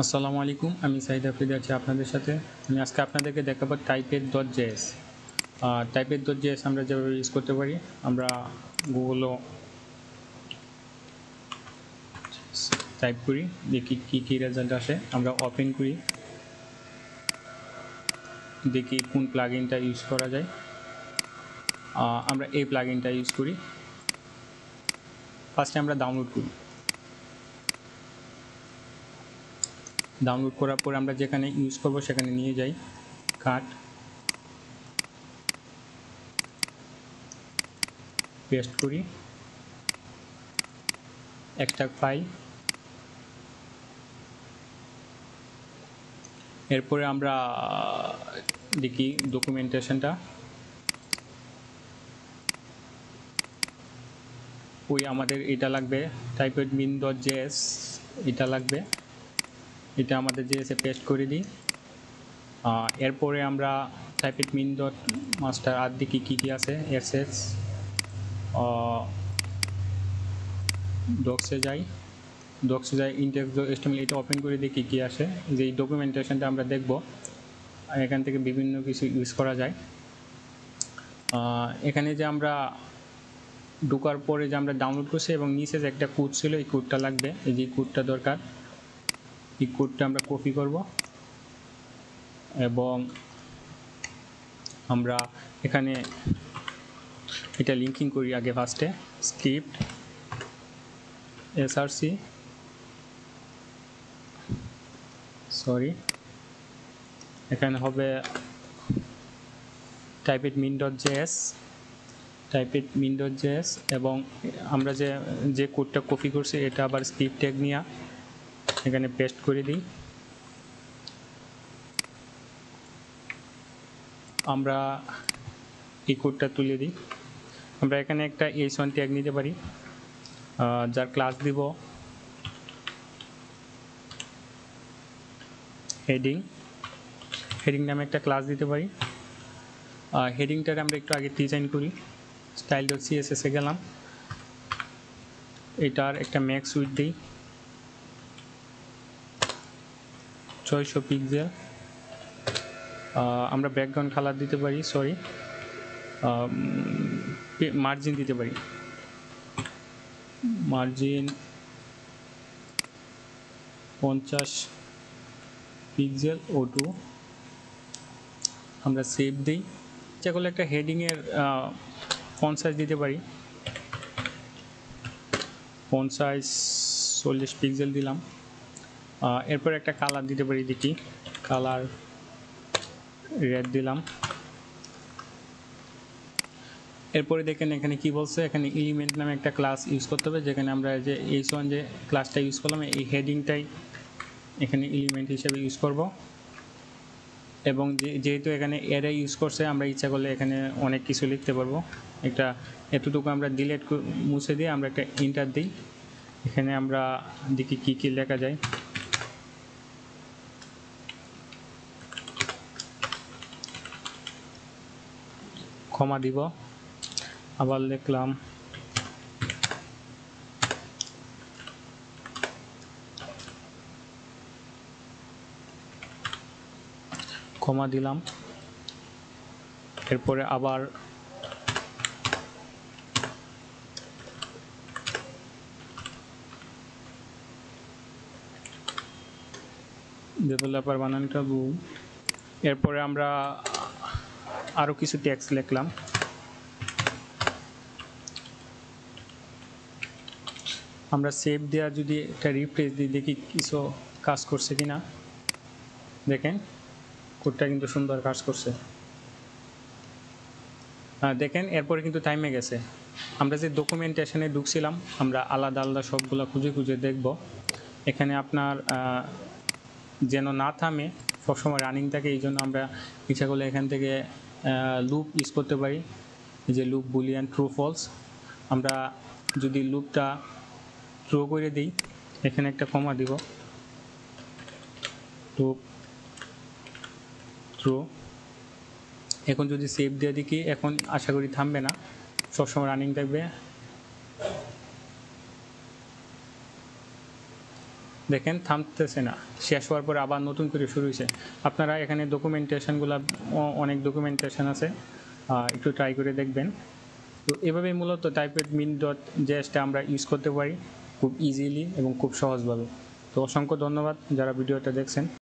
আসসালামু আলাইকুম, আমি সাইদ আফ্রিদি আছি আপনাদের সাথে। আমি আজকে আপনাদেরকে দেখাবো টাইপেড.js। টাইপেড.js আমরা যেভাবে ইউজ করতে পারি, আমরা গুগলও টাইপ করি, দেখি কী রেজাল্ট আসে। আমরা ওপেন করি, দেখি কোন প্লাগইনটা ইউজ করা যায়। আমরা এই প্লাগইনটা ইউজ করি। ফার্স্টে আমরা ডাউনলোড করি। ডাউনলোড করার পর আমরা যেখানে ইউজ করব সেখানে নিয়ে যাই, কাট, পেস্ট করি, এক্সট্রাক্ট ফাইল। এরপরে আমরা দেখি ডকুমেন্টেশনটা, আমাদের এটা লাগবে, typedmin.js এটা লাগবে, এটা আমাদের js এ পেস্ট করে দিই। এরপরে আমরা typedmin.master আর দেখি কী আছে, ss ডক্সে যাই, index.html এটা ওপেন করে দেখি কী আসে। যে এই ডকুমেন্টেশনটা আমরা দেখব, এখান থেকে বিভিন্ন কিছু ইউজ করা যায়। এখানে যে আমরা ঢোকার পরে যে আমরা ডাউনলোড করছি এবং নিচে যে একটা কোড ছিল, এই কোডটা লাগবে, এই যে কোডটা দরকার। এই কোডটা আমরা কপি করব এবং আমরা এখানে এটা লিঙ্কিং করি আগে। ফার্স্টে স্ক্রিপ্ট src, এখানে হবে typedmin.js এবং আমরা যে কোডটা কপি করছি এটা আবার স্ক্রিপ্ট ট্যাগ নিয়ে এখানে পেস্ট করে দিই। আমরা এই কোডটা তুলে দিই। আমরা এখানে একটা h1 ট্যাগ নিতে পারি, যার ক্লাস দিব হেডিং নামে একটা ক্লাস দিতে পারি। হেডিংটার আমরা একটু আগে ডিজাইন করি। style.css এ গেলাম, এটার একটা ম্যাক্স উইডথ দিই 600 পিক্সেল। আমরা ব্যাকগ্রাউন্ড কালার দিতে পারি, মার্জিন দিতে পারি, মার্জিন 50 পিক্সেল O2। আমরা সেভ দিই। যেগুলো একটা হেডিংয়ের ফন্ট সাইজ দিতে পারি, ফন্ট সাইজ 40 পিক্সেল দিলাম। এরপর একটা কালার দিতে পারি, দেখি কালার রেড দিলাম। এরপরে দেখেন এখানে কি বলছে, এখানে এলিমেন্ট নামে একটা ক্লাস ইউজ করতে হবে, যেখানে আমরা যে h1 যে ক্লাসটা ইউজ করলাম এই হেডিংটাই এখানে এলিমেন্ট হিসেবে ইউজ করব। এবং যেহেতু এখানে অ্যারে ইউজ করছে, আমরা ইচ্ছা করলে এখানে অনেক কিছু লিখতে পারবো। একটা এতটুকু আমরা ডিলিট মুছে দিয়ে আমরা একটা এন্টার দিই। এখানে আমরা দেখি কী লেখা যায়। ক্ষমা দিব, আবার লিখলাম ক্ষমা দিলাম। এরপরে আবার ডেভেলপার বানানটা ভুল। এরপরে আমরা আরও কিছু টেক্সট লিখলাম। আমরা সেভ দেওয়া যদি একটা রিফ্রেশ দিই, দেখি কিছু কাজ করছে কি না। দেখেন কোডটা কিন্তু সুন্দর কাজ করছে। দেখেন এরপরে কিন্তু টাইমে গেছে। আমরা যে ডকুমেন্টেশনে ঢুকছিলাম, আমরা আলাদা আলাদা সবগুলো খুঁজে খুঁজে দেখব। এখানে আপনার যেন না থামে, সবসময় রানিং থাকে, এই জন্য আমরা ইচ্ছা করলে এখান থেকে লুপ ইউজ করতে পারি। এই যে লুপ বুলিয়ান ট্রু ফলস, আমরা যদি লুপটা ট্রু করে দিই, এখানে একটা কমা দিব, লুপ ট্রু। এখন যদি সেভ দিয়ে দেখি, এখন আশা করি থামবে না, সবসময় রানিং থাকবে। দেখেন থামতেছে না, শেষ হওয়ার পরে আবার নতুন করে শুরু হয়েছে। আপনারা এখানে ডকুমেন্টেশনগুলো, অনেক ডকুমেন্টেশন আছে, একটু ট্রাই করে দেখবেন। তো এভাবেই মূলত typepad.min.js আমরা ইউজ করতে পারি খুব ইজিলি এবং খুব সহজভাবে। তো অসংখ্য ধন্যবাদ যারা ভিডিওটা দেখছেন।